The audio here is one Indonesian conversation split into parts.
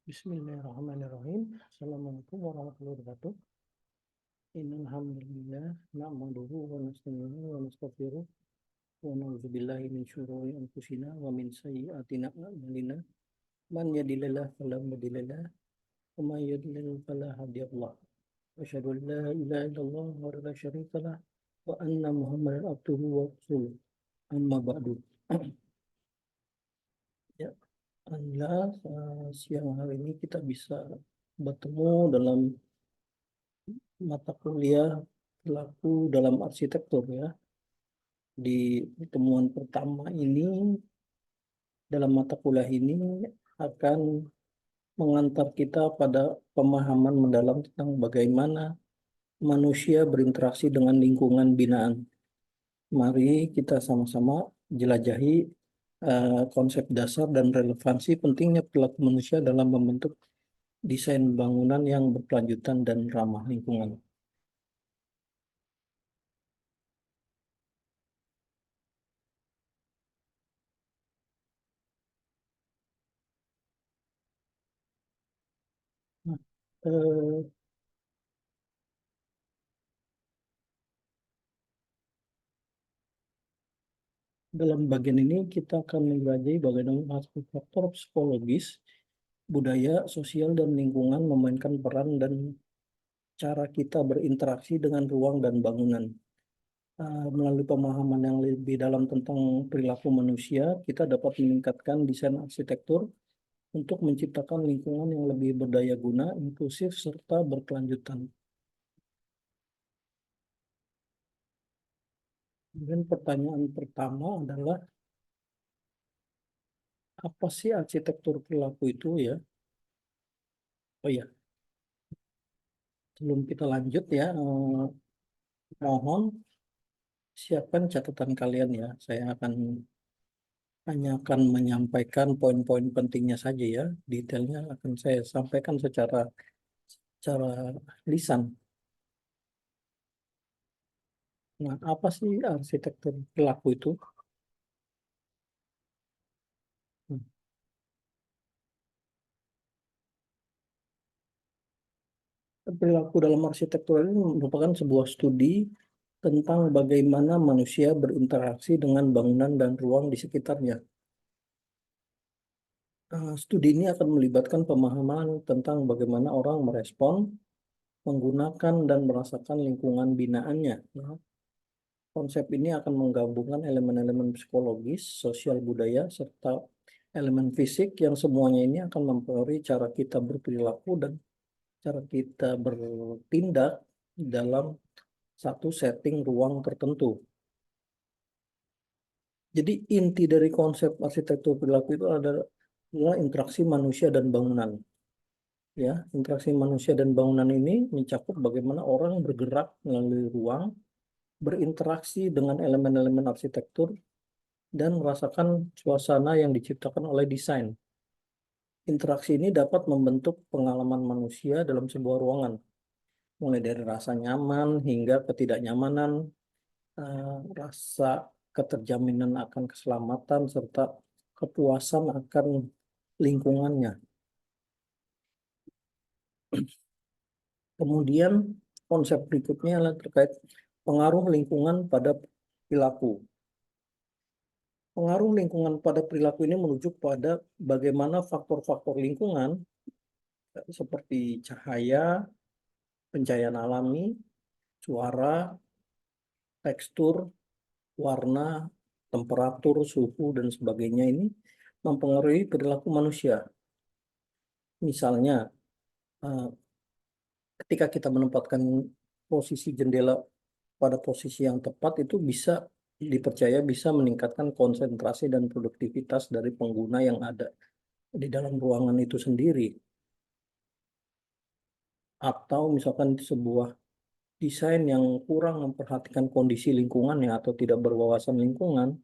Bismillahirrahmanirrahim. Assalamualaikum warahmatullahi wabarakatuh. Innal hamdalillah nahmaduhu wa nasta'inuhu wa nastaghfiruh wa na'udzubillahi min syururi anfusina wa min sayyiati a'malina. Man yahdihillahu fala mudilla lahu wa man yudlil fala hadiya lahu. Asyhadu an la ilaha illallah wa la syarika lah wa anna Muhammadan abduhu wa rasuluh. Amma ba'du. Ya, alhamdulillah siang hari ini kita bisa bertemu dalam mata kuliah perilaku dalam arsitektur ya. Di pertemuan pertama ini, dalam mata kuliah ini akan mengantar kita pada pemahaman mendalam tentang bagaimana manusia berinteraksi dengan lingkungan binaan. Mari kita sama-sama jelajahi konsep dasar dan relevansi pentingnya perilaku manusia dalam membentuk desain bangunan yang berkelanjutan dan ramah lingkungan. Nah, eh, Dalam bagian ini kita akan mempelajari bagaimana faktor psikologis, budaya, sosial, dan lingkungan memainkan peran dan cara kita berinteraksi dengan ruang dan bangunan. Melalui pemahaman yang lebih dalam tentang perilaku manusia, kita dapat meningkatkan desain arsitektur untuk menciptakan lingkungan yang lebih berdaya guna, inklusif, serta berkelanjutan. Kemudian pertanyaan pertama adalah, apa sih arsitektur perilaku itu ya? Oh ya, sebelum kita lanjut ya, mohon siapkan catatan kalian ya. Saya hanya akan menyampaikan poin-poin pentingnya saja ya. Detailnya akan saya sampaikan secara lisan. Nah, apa sih arsitektur perilaku itu? Hmm. Perilaku dalam arsitektur ini merupakan sebuah studi tentang bagaimana manusia berinteraksi dengan bangunan dan ruang di sekitarnya. Studi ini akan melibatkan pemahaman tentang bagaimana orang merespon, menggunakan, dan merasakan lingkungan binaannya. Ya. Konsep ini akan menggabungkan elemen-elemen psikologis, sosial budaya, serta elemen fisik yang semuanya ini akan mempengaruhi cara kita berperilaku dan cara kita bertindak dalam satu setting ruang tertentu. Jadi inti dari konsep arsitektur perilaku itu adalah interaksi manusia dan bangunan. Ya, interaksi manusia dan bangunan ini mencakup bagaimana orang bergerak melalui ruang, berinteraksi dengan elemen-elemen arsitektur, dan merasakan suasana yang diciptakan oleh desain. Interaksi ini dapat membentuk pengalaman manusia dalam sebuah ruangan, mulai dari rasa nyaman hingga ketidaknyamanan, rasa keterjaminan akan keselamatan, serta kepuasan akan lingkungannya. Kemudian konsep berikutnya adalah terkait pengaruh lingkungan pada perilaku. Pengaruh lingkungan pada perilaku ini merujuk pada bagaimana faktor-faktor lingkungan seperti cahaya, pencahayaan alami, suara, tekstur, warna, temperatur, suhu, dan sebagainya ini mempengaruhi perilaku manusia. Misalnya, eh, ketika kita menempatkan posisi jendela pada posisi yang tepat itu dipercaya bisa meningkatkan konsentrasi dan produktivitas dari pengguna yang ada di dalam ruangan itu sendiri. Atau misalkan sebuah desain yang kurang memperhatikan kondisi lingkungannya atau tidak berwawasan lingkungan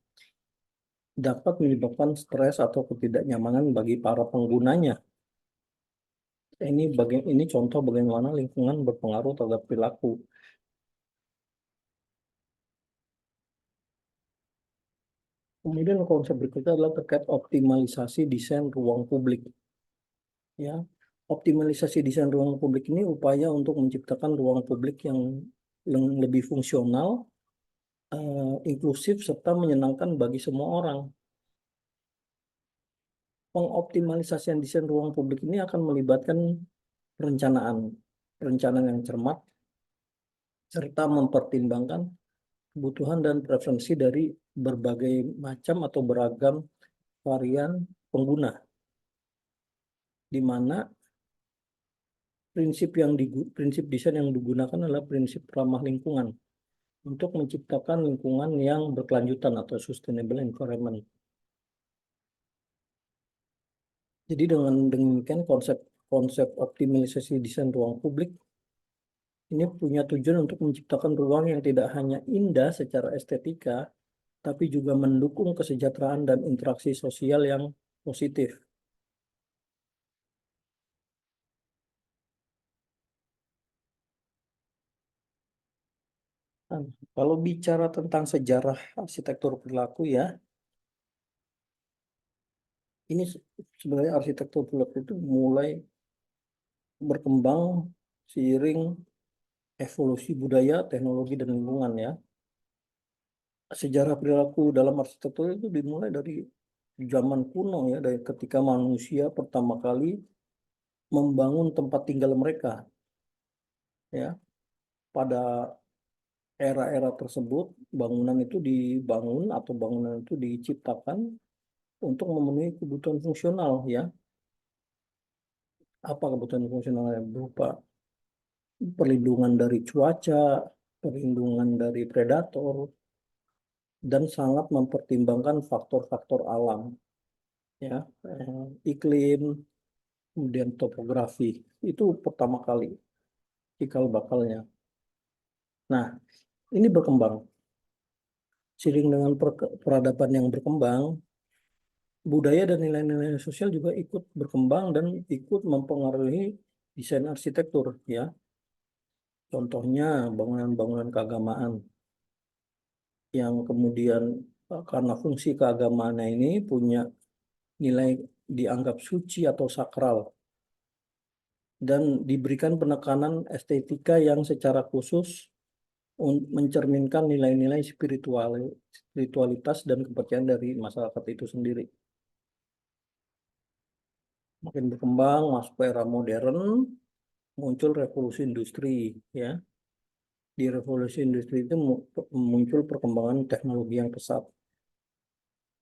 dapat menyebabkan stres atau ketidaknyamanan bagi para penggunanya. Ini contoh bagaimana lingkungan berpengaruh terhadap perilaku. Kemudian konsep berikutnya adalah terkait optimalisasi desain ruang publik. Ya, optimalisasi desain ruang publik ini upaya untuk menciptakan ruang publik yang lebih fungsional, inklusif, serta menyenangkan bagi semua orang. Pengoptimalisasian desain ruang publik ini akan melibatkan perencanaan yang cermat, serta mempertimbangkan kebutuhan dan preferensi dari berbagai macam atau beragam varian pengguna, di mana prinsip desain yang digunakan adalah prinsip ramah lingkungan untuk menciptakan lingkungan yang berkelanjutan atau sustainable environment. Jadi dengan demikian konsep optimalisasi desain ruang publik ini punya tujuan untuk menciptakan ruang yang tidak hanya indah secara estetika, tapi juga mendukung kesejahteraan dan interaksi sosial yang positif. Nah, kalau bicara tentang sejarah arsitektur perilaku ya, ini sebenarnya arsitektur perilaku itu mulai berkembang seiring evolusi budaya, teknologi, dan lingkungan ya. Sejarah perilaku dalam arsitektur itu dimulai dari zaman kuno ya, dari ketika manusia pertama kali membangun tempat tinggal mereka ya. Pada era-era tersebut, bangunan itu dibangun atau bangunan itu diciptakan untuk memenuhi kebutuhan fungsional ya. Apa kebutuhan fungsionalnya? Berupa perlindungan dari cuaca, perlindungan dari predator, dan sangat mempertimbangkan faktor-faktor alam ya, iklim, kemudian topografi. Itu pertama kali cikal bakalnya. Nah, ini berkembang. Seiring dengan peradaban yang berkembang, budaya dan nilai-nilai sosial juga ikut berkembang dan ikut mempengaruhi desain arsitektur ya. Contohnya bangunan-bangunan keagamaan yang kemudian karena fungsi keagamaannya ini punya nilai dianggap suci atau sakral dan diberikan penekanan estetika yang secara khusus mencerminkan nilai-nilai spiritualitas dan kepercayaan dari masyarakat itu sendiri. Makin berkembang, masuk ke era modern, muncul revolusi industri, ya. Di revolusi industri itu muncul perkembangan teknologi yang pesat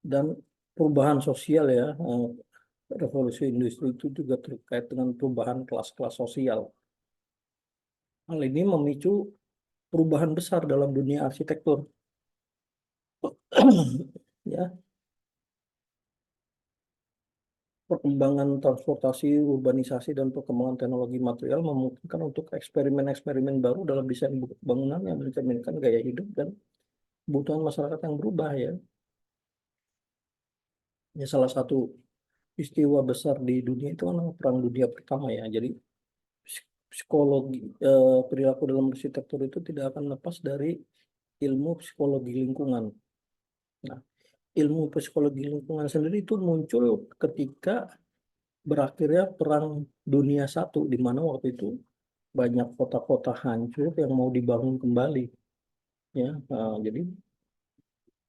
dan perubahan sosial ya. Revolusi industri itu juga terkait dengan perubahan kelas-kelas sosial. Hal ini memicu perubahan besar dalam dunia arsitektur. Ya, perkembangan transportasi, urbanisasi, dan perkembangan teknologi material memungkinkan untuk eksperimen-eksperimen baru dalam desain bangunan yang mencerminkan gaya hidup dan kebutuhan masyarakat yang berubah ya. Ya salah satu peristiwa besar di dunia itu kan Perang Dunia Pertama ya. Jadi psikologi perilaku dalam arsitektur itu tidak akan lepas dari ilmu psikologi lingkungan. Nah, ilmu psikologi lingkungan sendiri itu muncul ketika berakhirnya Perang Dunia Satu, di mana waktu itu banyak kota-kota hancur yang mau dibangun kembali. Ya, jadi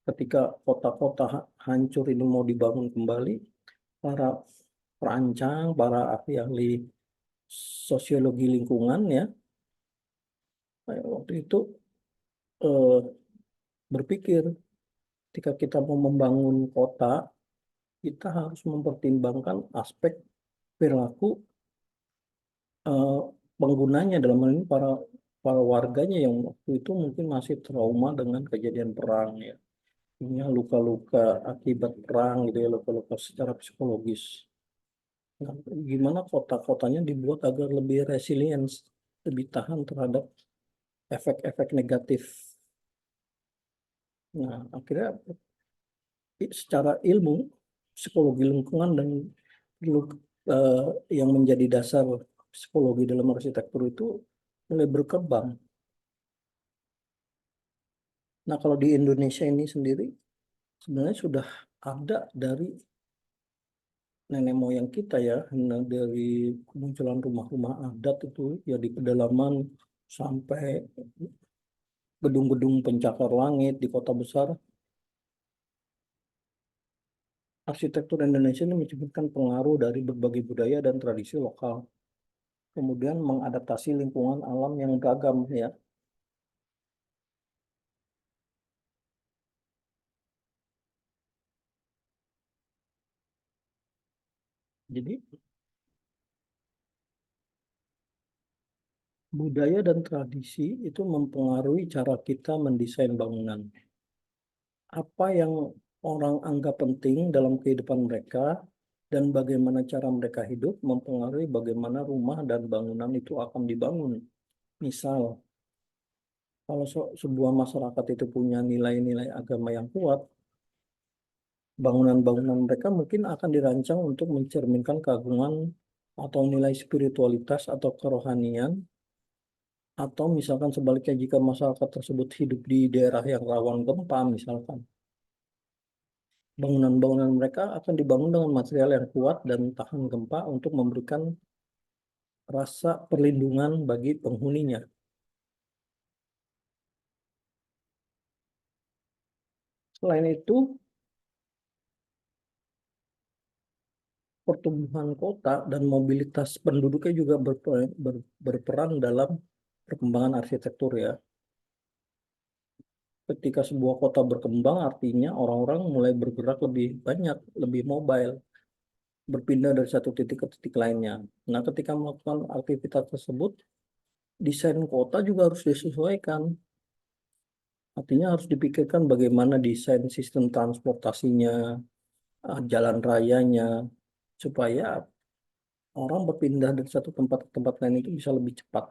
ketika kota-kota hancur ini mau dibangun kembali, para perancang, para ahli-ahli sosiologi lingkungan ya, waktu itu eh, berpikir ketika kita mau membangun kota, kita harus mempertimbangkan aspek perilaku eh, penggunanya, dalam hal ini para para warganya yang waktu itu mungkin masih trauma dengan kejadian perang ya, punya luka-luka akibat perang gitu ya, luka-luka secara psikologis. Nah, gimana kota-kotanya dibuat agar lebih resilience, lebih tahan terhadap efek-efek negatif. Nah, akhirnya secara ilmu psikologi lingkungan dan lu- eh, yang menjadi dasar psikologi dalam arsitektur itu mulai berkembang. Nah, kalau di Indonesia ini sendiri sebenarnya sudah ada dari nenek moyang kita ya, dari kemunculan rumah-rumah adat itu ya di pedalaman sampai gedung-gedung pencakar langit di kota besar, arsitektur Indonesia ini mencerminkan pengaruh dari berbagai budaya dan tradisi lokal. Kemudian mengadaptasi lingkungan alam yang beragam ya. Jadi budaya dan tradisi itu mempengaruhi cara kita mendesain bangunan. Apa yang orang anggap penting dalam kehidupan mereka dan bagaimana cara mereka hidup mempengaruhi bagaimana rumah dan bangunan itu akan dibangun. Misal, kalau sebuah masyarakat itu punya nilai-nilai agama yang kuat, bangunan-bangunan mereka mungkin akan dirancang untuk mencerminkan keagungan atau nilai spiritualitas atau kerohanian, atau misalkan sebaliknya jika masyarakat tersebut hidup di daerah yang rawan gempa misalkan, bangunan-bangunan mereka akan dibangun dengan material yang kuat dan tahan gempa untuk memberikan rasa perlindungan bagi penghuninya. Selain itu, pertumbuhan kota dan mobilitas penduduknya juga berperan dalam perkembangan arsitektur ya. Ketika sebuah kota berkembang, artinya orang-orang mulai bergerak lebih banyak, lebih mobile, berpindah dari satu titik ke titik lainnya. Nah, ketika melakukan aktivitas tersebut, desain kota juga harus disesuaikan. Artinya harus dipikirkan bagaimana desain sistem transportasinya, jalan rayanya, supaya orang berpindah dari satu tempat ke tempat lain itu bisa lebih cepat.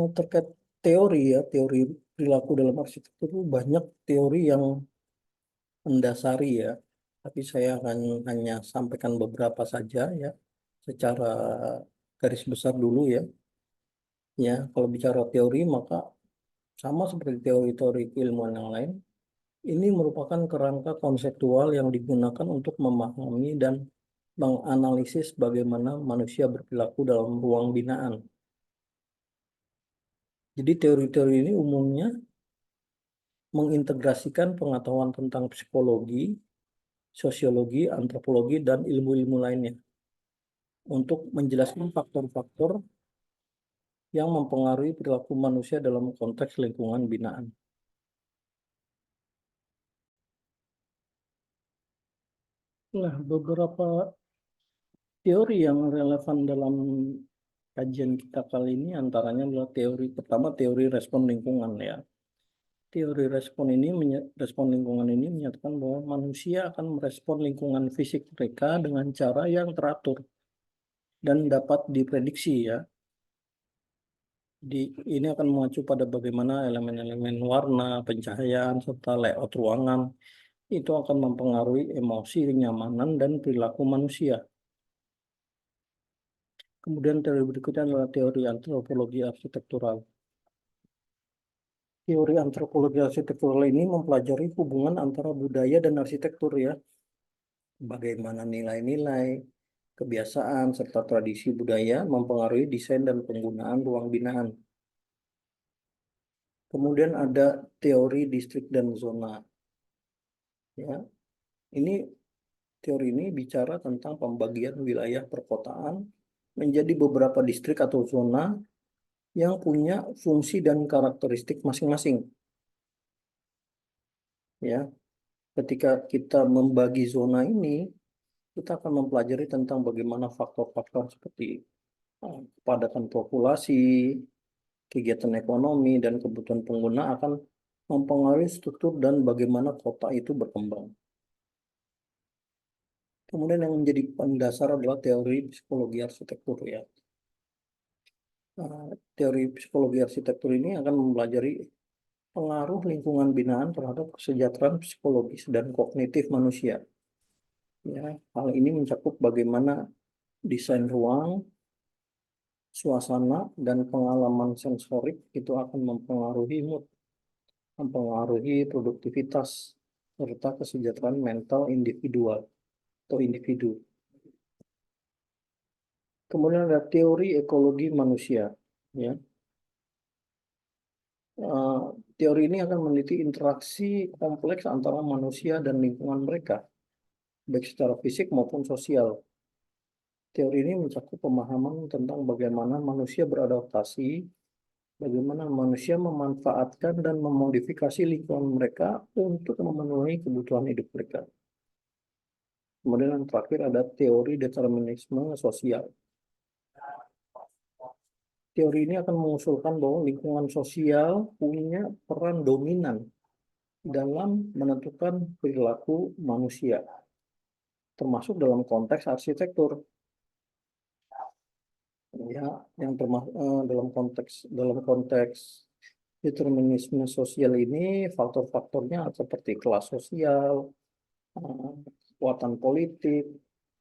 Terkait teori ya, teori perilaku dalam arsitektur itu banyak teori yang mendasari ya, tapi saya akan hanya sampaikan beberapa saja ya, secara garis besar dulu ya. Ya, kalau bicara teori maka sama seperti teori-teori keilmuan yang lain, ini merupakan kerangka konseptual yang digunakan untuk memahami dan menganalisis bagaimana manusia berperilaku dalam ruang binaan. Jadi teori-teori ini umumnya mengintegrasikan pengetahuan tentang psikologi, sosiologi, antropologi, dan ilmu-ilmu lainnya untuk menjelaskan faktor-faktor yang mempengaruhi perilaku manusia dalam konteks lingkungan binaan. Nah, beberapa teori yang relevan dalam kajian kita kali ini antaranya adalah teori pertama, teori respon lingkungan ya. Teori respon lingkungan ini menyatakan bahwa manusia akan merespon lingkungan fisik mereka dengan cara yang teratur dan dapat diprediksi ya. Ini akan mengacu pada bagaimana elemen-elemen warna, pencahayaan, serta layout ruangan itu akan mempengaruhi emosi, kenyamanan, dan perilaku manusia. Kemudian teori berikutnya adalah teori antropologi arsitektural. Teori antropologi arsitektural ini mempelajari hubungan antara budaya dan arsitektur ya. Bagaimana nilai-nilai, kebiasaan, serta tradisi budaya mempengaruhi desain dan penggunaan ruang binaan. Kemudian ada teori distrik dan zona. Ya, ini teori ini bicara tentang pembagian wilayah perkotaan menjadi beberapa distrik atau zona yang punya fungsi dan karakteristik masing-masing. Ya, ketika kita membagi zona ini, kita akan mempelajari tentang bagaimana faktor-faktor seperti kepadatan populasi, kegiatan ekonomi, dan kebutuhan pengguna akan mempengaruhi struktur dan bagaimana kota itu berkembang. Kemudian yang menjadi pendasar adalah teori psikologi arsitektur ya. Teori psikologi arsitektur ini akan mempelajari pengaruh lingkungan binaan terhadap kesejahteraan psikologis dan kognitif manusia. Ya, hal ini mencakup bagaimana desain ruang, suasana dan pengalaman sensorik itu akan mempengaruhi mood, mempengaruhi produktivitas, serta kesejahteraan mental individual atau individu. Kemudian ada teori ekologi manusia, ya. Eh, Teori ini akan meneliti interaksi kompleks antara manusia dan lingkungan mereka, baik secara fisik maupun sosial. Teori ini mencakup pemahaman tentang bagaimana manusia beradaptasi, bagaimana manusia memanfaatkan dan memodifikasi lingkungan mereka untuk memenuhi kebutuhan hidup mereka. Kemudian yang terakhir ada teori determinisme sosial. Teori ini akan mengusulkan bahwa lingkungan sosial punya peran dominan dalam menentukan perilaku manusia, termasuk dalam konteks arsitektur. Ya, yang termasuk dalam konteks determinisme sosial ini faktor-faktornya seperti kelas sosial, kekuatan politik,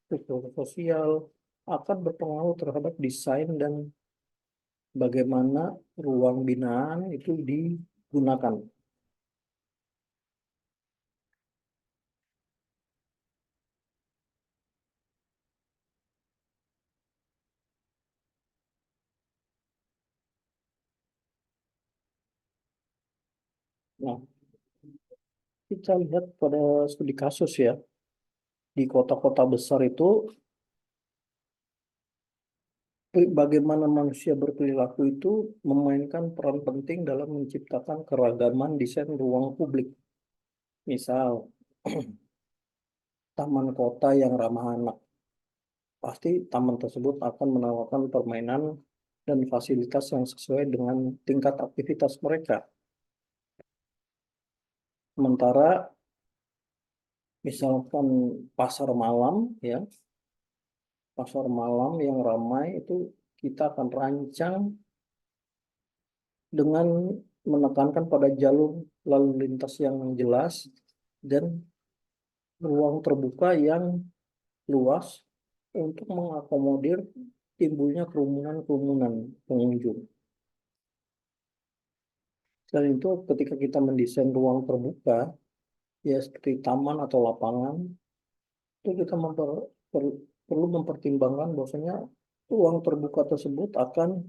struktur sosial akan berpengaruh terhadap desain dan bagaimana ruang binaan itu digunakan. Nah, kita lihat pada studi kasus ya, di kota-kota besar itu bagaimana manusia berperilaku itu memainkan peran penting dalam menciptakan keragaman desain ruang publik. Misal, taman kota yang ramah anak. Pasti taman tersebut akan menawarkan permainan dan fasilitas yang sesuai dengan tingkat aktivitas mereka. Sementara misalkan pasar malam ya, pasar malam yang ramai itu kita akan rancang dengan menekankan pada jalur lalu lintas yang jelas dan ruang terbuka yang luas untuk mengakomodir timbulnya kerumunan-kerumunan pengunjung. Selain itu, ketika kita mendesain ruang terbuka, ya seperti taman atau lapangan, itu kita perlu mempertimbangkan bahwasanya ruang terbuka tersebut akan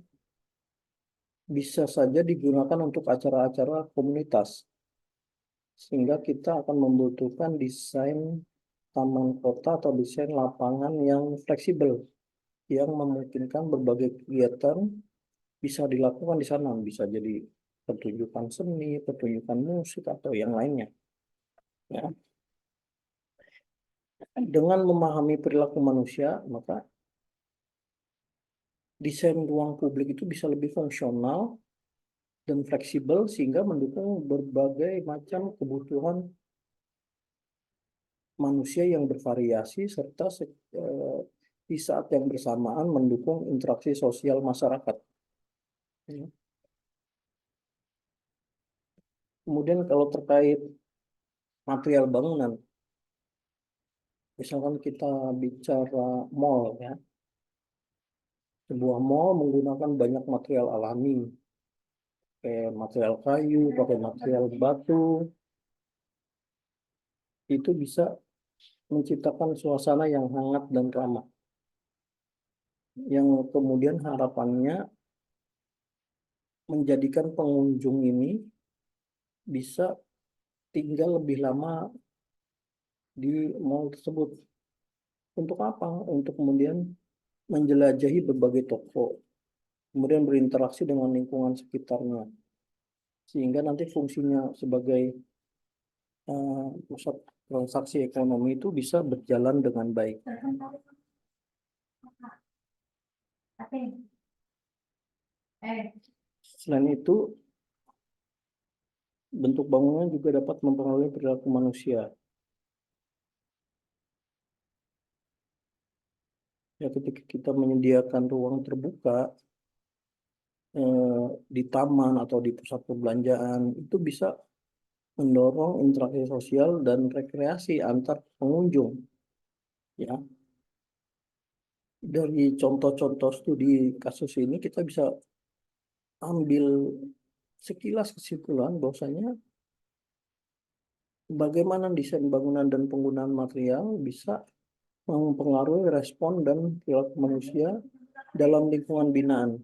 bisa saja digunakan untuk acara-acara komunitas. Sehingga kita akan membutuhkan desain taman kota atau desain lapangan yang fleksibel, yang memungkinkan berbagai kegiatan bisa dilakukan di sana. Bisa jadi pertunjukan seni, pertunjukan musik, atau yang lainnya. Ya. Dengan memahami perilaku manusia, maka desain ruang publik itu bisa lebih fungsional dan fleksibel sehingga mendukung berbagai macam kebutuhan manusia yang bervariasi serta di saat yang bersamaan mendukung interaksi sosial masyarakat. Ya. Kemudian kalau terkait material bangunan, misalkan kita bicara mall ya, sebuah mall menggunakan banyak material alami, pakai material kayu, pakai material batu, itu bisa menciptakan suasana yang hangat dan ramah. Yang kemudian harapannya menjadikan pengunjung ini bisa tinggal lebih lama di mall tersebut. Untuk apa? Untuk kemudian menjelajahi berbagai toko, kemudian berinteraksi dengan lingkungan sekitarnya, sehingga nanti fungsinya sebagai pusat transaksi ekonomi itu bisa berjalan dengan baik. Selain itu, bentuk bangunan juga dapat mempengaruhi perilaku manusia. Ya, ketika kita menyediakan ruang terbuka di taman atau di pusat perbelanjaan, itu bisa mendorong interaksi sosial dan rekreasi antar pengunjung. Ya, Dari contoh-contoh studi kasus ini kita bisa ambil sekilas kesimpulan bahwasanya bagaimana desain bangunan dan penggunaan material bisa mempengaruhi respon dan perilaku manusia dalam lingkungan binaan.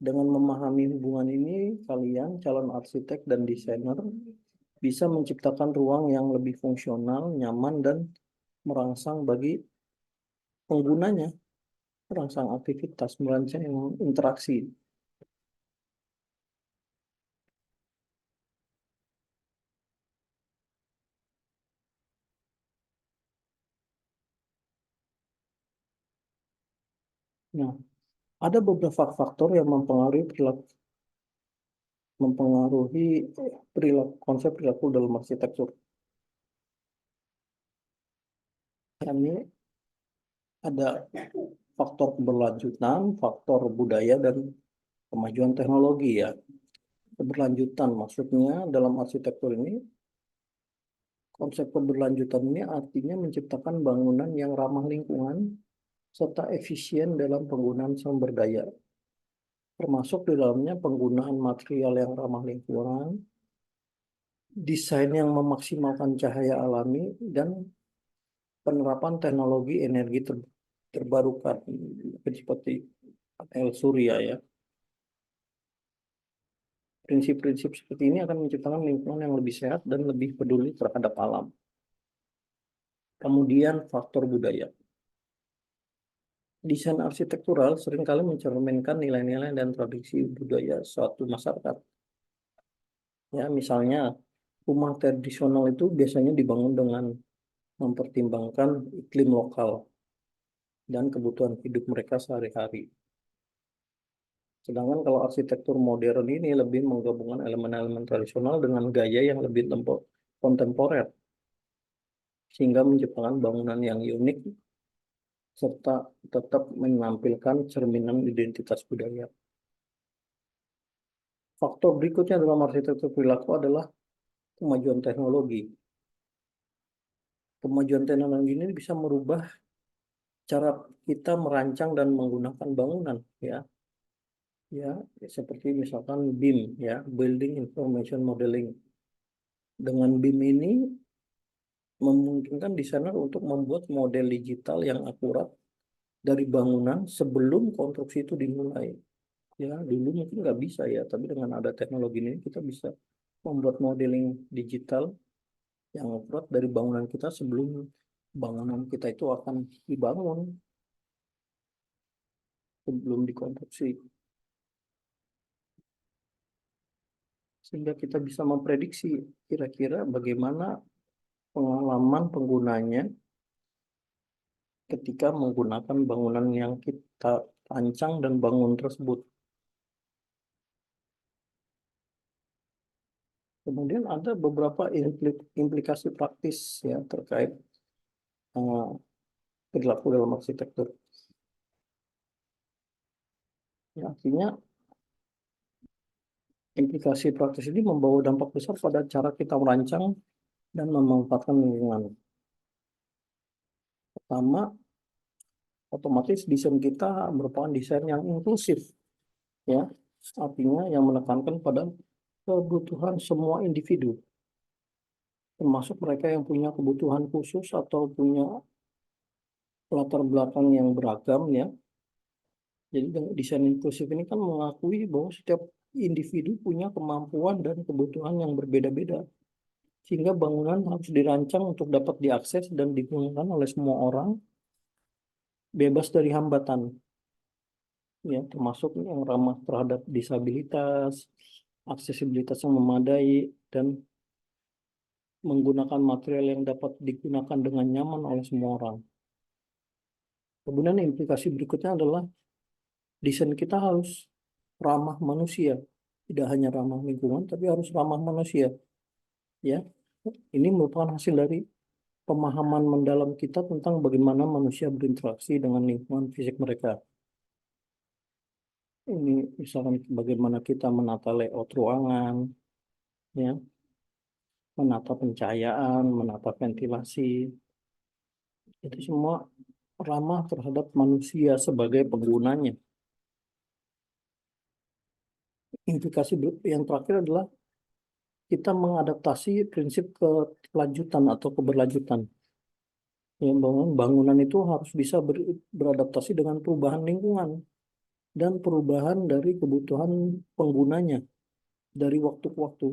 Dengan memahami hubungan ini, kalian, calon arsitek dan desainer, bisa menciptakan ruang yang lebih fungsional, nyaman, dan merangsang bagi penggunanya, merangsang aktivitas, merancang interaksi. Nah, ada beberapa faktor yang mempengaruhi perilaku, konsep perilaku dalam arsitektur. Ini ada faktor keberlanjutan, faktor budaya, dan kemajuan teknologi ya. Keberlanjutan maksudnya dalam arsitektur ini, konsep keberlanjutan ini artinya menciptakan bangunan yang ramah lingkungan serta efisien dalam penggunaan sumber daya, termasuk di dalamnya penggunaan material yang ramah lingkungan, desain yang memaksimalkan cahaya alami, dan penerapan teknologi energi terbarukan seperti panel surya ya. Prinsip-prinsip seperti ini akan menciptakan lingkungan yang lebih sehat dan lebih peduli terhadap alam. Kemudian faktor budaya. Desain arsitektural seringkali mencerminkan nilai-nilai dan tradisi budaya suatu masyarakat. Ya, misalnya rumah tradisional itu biasanya dibangun dengan mempertimbangkan iklim lokal dan kebutuhan hidup mereka sehari-hari. Sedangkan kalau arsitektur modern ini lebih menggabungkan elemen-elemen tradisional dengan gaya yang lebih kontemporer, sehingga menciptakan bangunan yang unik serta tetap menampilkan cerminan identitas budaya. Faktor berikutnya dalam arsitektur perilaku adalah kemajuan teknologi. Kemajuan teknologi ini bisa merubah cara kita merancang dan menggunakan bangunan, ya, ya, seperti misalkan BIM, ya, Building Information Modeling. Dengan BIM ini memungkinkan desainer untuk membuat model digital yang akurat dari bangunan sebelum konstruksi itu dimulai. Ya, dulu mungkin nggak bisa ya, tapi dengan ada teknologi ini kita bisa membuat modeling digital yang akurat dari bangunan kita sebelum bangunan kita itu akan dibangun, sebelum dikonstruksi. Sehingga kita bisa memprediksi kira-kira bagaimana pengalaman penggunanya ketika menggunakan bangunan yang kita rancang dan bangun tersebut. Kemudian ada beberapa implikasi praktis ya terkait uh, perilaku dalam arsitektur. Ya, artinya implikasi praktis ini membawa dampak besar pada cara kita merancang dan memanfaatkan lingkungan. Pertama, otomatis desain kita merupakan desain yang inklusif, ya, artinya yang menekankan pada kebutuhan semua individu, termasuk mereka yang punya kebutuhan khusus atau punya latar belakang yang beragam, ya. Jadi dengan desain inklusif ini kan mengakui bahwa setiap individu punya kemampuan dan kebutuhan yang berbeda-beda, sehingga bangunan harus dirancang untuk dapat diakses dan digunakan oleh semua orang, bebas dari hambatan, ya, termasuk yang ramah terhadap disabilitas, aksesibilitas yang memadai, dan menggunakan material yang dapat digunakan dengan nyaman oleh semua orang. Kemudian implikasi berikutnya adalah desain kita harus ramah manusia, tidak hanya ramah lingkungan, tapi harus ramah manusia. Ya, ini merupakan hasil dari pemahaman mendalam kita tentang bagaimana manusia berinteraksi dengan lingkungan fisik mereka. Ini misalkan bagaimana kita menata layout ruangan, ya, menata pencahayaan, menata ventilasi, itu semua ramah terhadap manusia sebagai penggunanya. Implikasi yang terakhir adalah kita mengadaptasi prinsip kelanjutan atau keberlanjutan. Yang bangunan itu harus bisa beradaptasi dengan perubahan lingkungan dan perubahan dari kebutuhan penggunanya dari waktu ke waktu.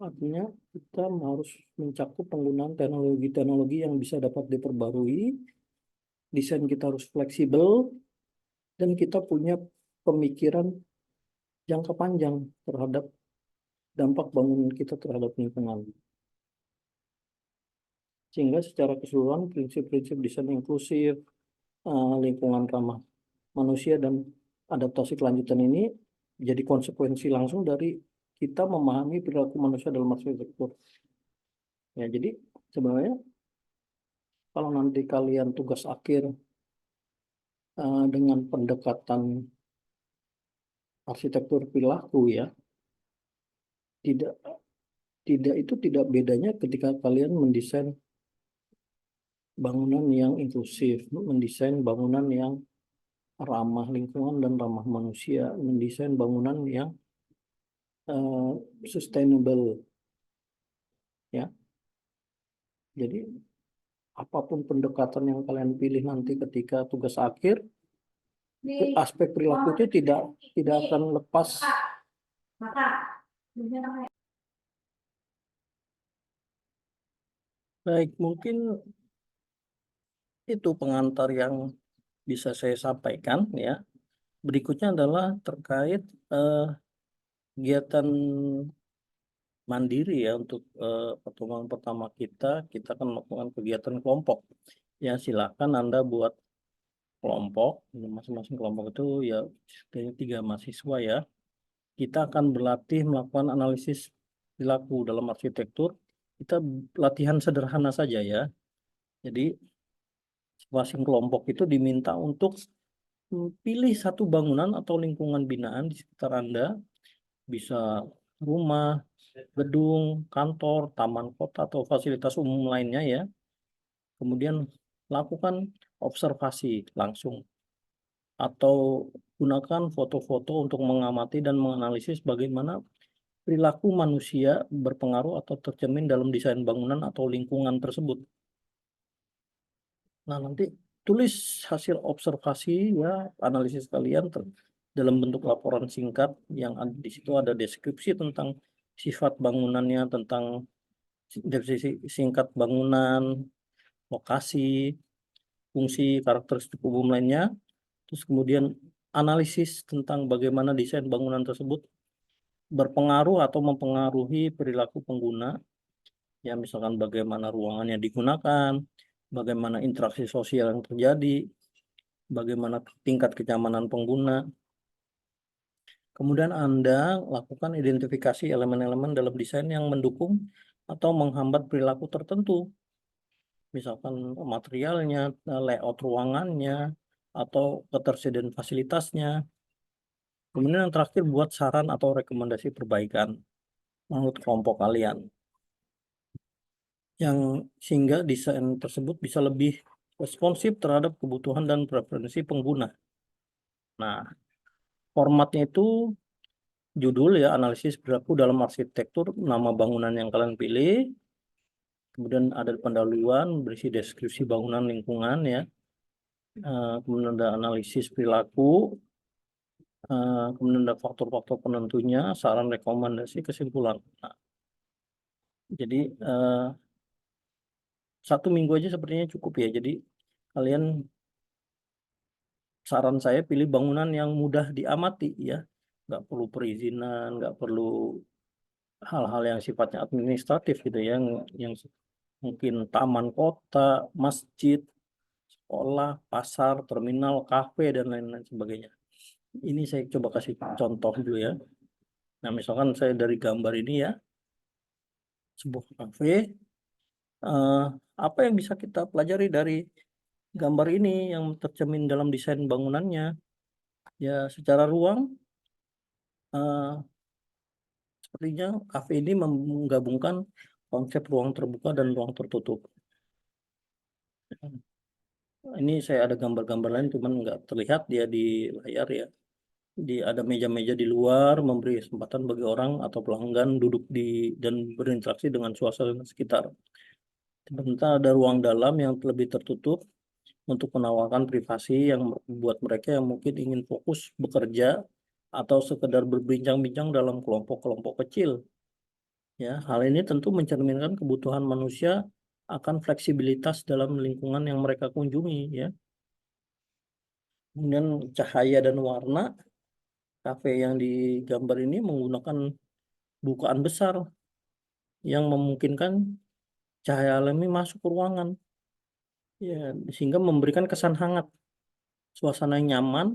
Artinya kita harus mencakup penggunaan teknologi-teknologi yang bisa dapat diperbarui, desain kita harus fleksibel, dan kita punya pemikiran jangka panjang terhadap dampak bangunan kita terhadap lingkungan. Sehingga secara keseluruhan prinsip-prinsip desain inklusif, lingkungan ramah manusia, dan adaptasi kelanjutan ini jadi konsekuensi langsung dari kita memahami perilaku manusia dalam arsitektur. Ya, jadi sebenarnya kalau nanti kalian tugas akhir dengan pendekatan arsitektur perilaku ya, tidak tidak bedanya ketika kalian mendesain bangunan yang inklusif, mendesain bangunan yang ramah lingkungan dan ramah manusia, mendesain bangunan yang sustainable ya. Jadi apapun pendekatan yang kalian pilih nanti ketika tugas akhir, aspek perilaku itu tidak akan lepas. Baik, mungkin itu pengantar yang bisa saya sampaikan ya. Berikutnya adalah terkait kegiatan mandiri ya. Untuk pertemuan pertama kita akan melakukan kegiatan kelompok. Ya, silakan Anda buat kelompok, masing-masing kelompok itu ya setidaknya 3 mahasiswa ya. Kita akan berlatih melakukan analisis perilaku dalam arsitektur. Kita latihan sederhana saja ya. Jadi masing kelompok itu diminta untuk pilih satu bangunan atau lingkungan binaan di sekitar Anda, bisa rumah, gedung, kantor, taman kota, atau fasilitas umum lainnya ya. Kemudian lakukan observasi langsung atau gunakan foto-foto untuk mengamati dan menganalisis bagaimana perilaku manusia berpengaruh atau tercermin dalam desain bangunan atau lingkungan tersebut. Nah, nanti tulis hasil observasi ya, analisis kalian dalam bentuk laporan singkat yang di situ ada deskripsi tentang sifat bangunannya, tentang deskripsi singkat bangunan, lokasi, fungsi, karakteristik umum lainnya. Terus kemudian analisis tentang bagaimana desain bangunan tersebut berpengaruh atau mempengaruhi perilaku pengguna. Ya, misalkan bagaimana ruangannya digunakan, bagaimana interaksi sosial yang terjadi, bagaimana tingkat kenyamanan pengguna. Kemudian Anda lakukan identifikasi elemen-elemen dalam desain yang mendukung atau menghambat perilaku tertentu. Misalkan materialnya, layout ruangannya, atau ketersediaan fasilitasnya. Kemudian yang terakhir, buat saran atau rekomendasi perbaikan menurut kelompok kalian, yang sehingga desain tersebut bisa lebih responsif terhadap kebutuhan dan preferensi pengguna. Nah, formatnya itu judul ya, analisis perilaku dalam arsitektur, nama bangunan yang kalian pilih, kemudian ada pendahuluan berisi deskripsi bangunan lingkungan ya, kemudian ada analisis perilaku, kemudian ada faktor-faktor penentunya, saran, rekomendasi, kesimpulan. Nah, jadi 1 minggu aja sepertinya cukup ya. Jadi kalian, saran saya pilih bangunan yang mudah diamati ya, nggak perlu perizinan, nggak perlu hal-hal yang sifatnya administratif gitu ya, yang mungkin taman kota, masjid, sekolah, pasar, terminal, kafe, dan lain-lain sebagainya. Ini saya coba kasih contoh dulu ya. Nah, misalkan saya dari gambar ini ya, sebuah kafe, eh, apa yang bisa kita pelajari dari gambar ini yang tercermin dalam desain bangunannya? Ya, secara ruang, eh, sepertinya kafe ini menggabungkan konsep ruang terbuka dan ruang tertutup. Ini saya ada gambar-gambar lain, cuman nggak terlihat dia di layar ya. Ada meja-meja di luar, memberi kesempatan bagi orang atau pelanggan duduk di dan berinteraksi dengan suasana sekitar. Sementara ada ruang dalam yang lebih tertutup untuk menawarkan privasi yang buat mereka yang mungkin ingin fokus bekerja atau sekedar berbincang-bincang dalam kelompok-kelompok kecil. Ya, hal ini tentu mencerminkan kebutuhan manusia akan fleksibilitas dalam lingkungan yang mereka kunjungi, ya. Kemudian cahaya dan warna, kafe yang digambar ini menggunakan bukaan besar yang memungkinkan cahaya alami masuk ke ruangan, ya, sehingga memberikan kesan hangat, suasana yang nyaman,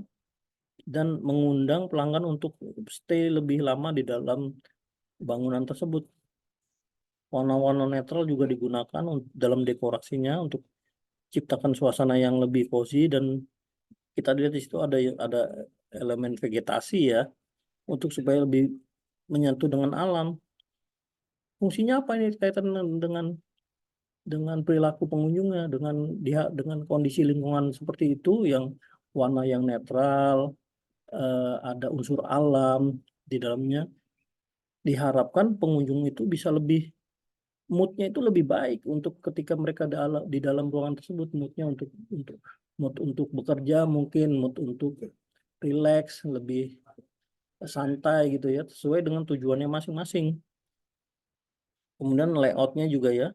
dan mengundang pelanggan untuk stay lebih lama di dalam bangunan tersebut. Warna-warna netral juga digunakan dalam dekorasinya untuk ciptakan suasana yang lebih cozy, dan kita lihat di situ ada elemen vegetasi ya, untuk supaya lebih menyatu dengan alam. Fungsinya apa ini kaitan dengan perilaku pengunjungnya, dengan kondisi lingkungan seperti itu yang warna yang netral, ada unsur alam di dalamnya. Diharapkan pengunjung itu bisa lebih moodnya itu lebih baik untuk ketika mereka di dalam ruangan tersebut, moodnya untuk mood untuk bekerja, mungkin mood untuk relax, lebih santai gitu ya, sesuai dengan tujuannya masing-masing. Kemudian layoutnya juga ya,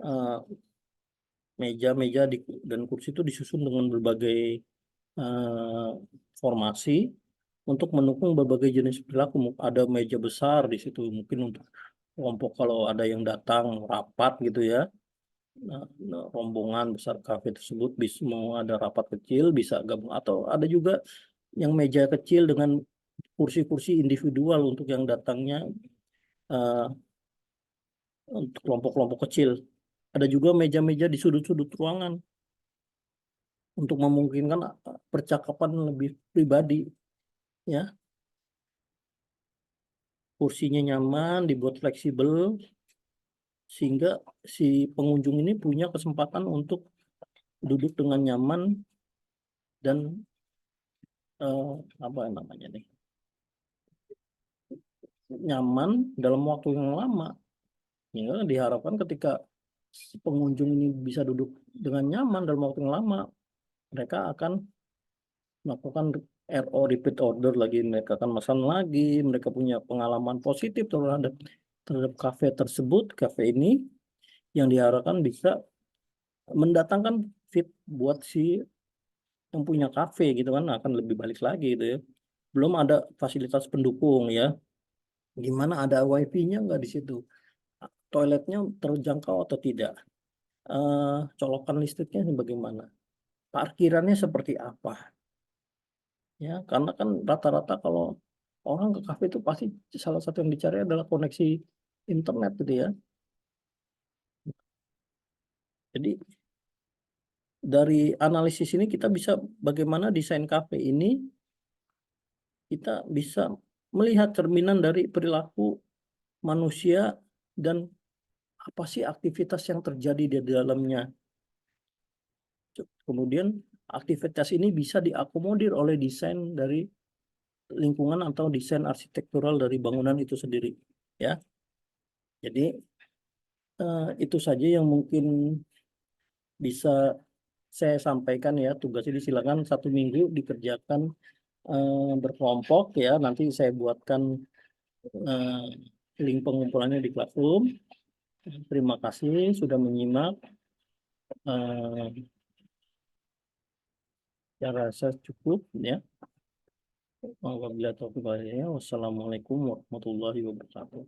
eh, meja-meja dan kursi itu disusun dengan berbagai eh, formasi untuk mendukung berbagai jenis perilaku. Ada meja besar di situ mungkin untuk kelompok kalau ada yang datang rapat gitu ya. Nah, rombongan besar kafe tersebut bisa mau ada rapat kecil bisa gabung, atau ada juga yang meja kecil dengan kursi-kursi individual untuk yang datangnya eh, untuk kelompok-kelompok kecil. Ada juga meja-meja di sudut-sudut ruangan untuk memungkinkan percakapan lebih pribadi, ya. Kursinya nyaman, dibuat fleksibel sehingga si pengunjung ini punya kesempatan untuk duduk dengan nyaman dan eh, apa namanya nih, nyaman dalam waktu yang lama. Ya, diharapkan ketika si pengunjung ini bisa duduk dengan nyaman dalam waktu yang lama, mereka akan melakukan RO, repeat order lagi, mereka akan pesan lagi, mereka punya pengalaman positif terhadap terhadap kafe tersebut, kafe ini yang diharapkan bisa mendatangkan fit buat si yang punya kafe gitu kan, akan lebih balik lagi gitu ya. Belum ada fasilitas pendukung ya. Gimana, ada wifi-nya nggak di situ? Toiletnya terjangkau atau tidak? Colokan listriknya bagaimana? Parkirannya seperti apa? Ya, karena kan rata-rata kalau orang ke kafe itu pasti salah satu yang dicari adalah koneksi internet gitu ya. Jadi dari analisis ini kita bisa bagaimana desain kafe ini kita bisa melihat cerminan dari perilaku manusia dan apa sih aktivitas yang terjadi di dalamnya. Kemudian aktivitas ini bisa diakomodir oleh desain dari lingkungan atau desain arsitektural dari bangunan itu sendiri. Ya, jadi itu saja yang mungkin bisa saya sampaikan ya. Tugas ini silakan 1 minggu dikerjakan berkelompok ya. Nanti saya buatkan eh, link pengumpulannya di Classroom. Terima kasih sudah menyimak. Eh, Saya rasa cukup ya. Wassalamualaikum warahmatullahi wabarakatuh.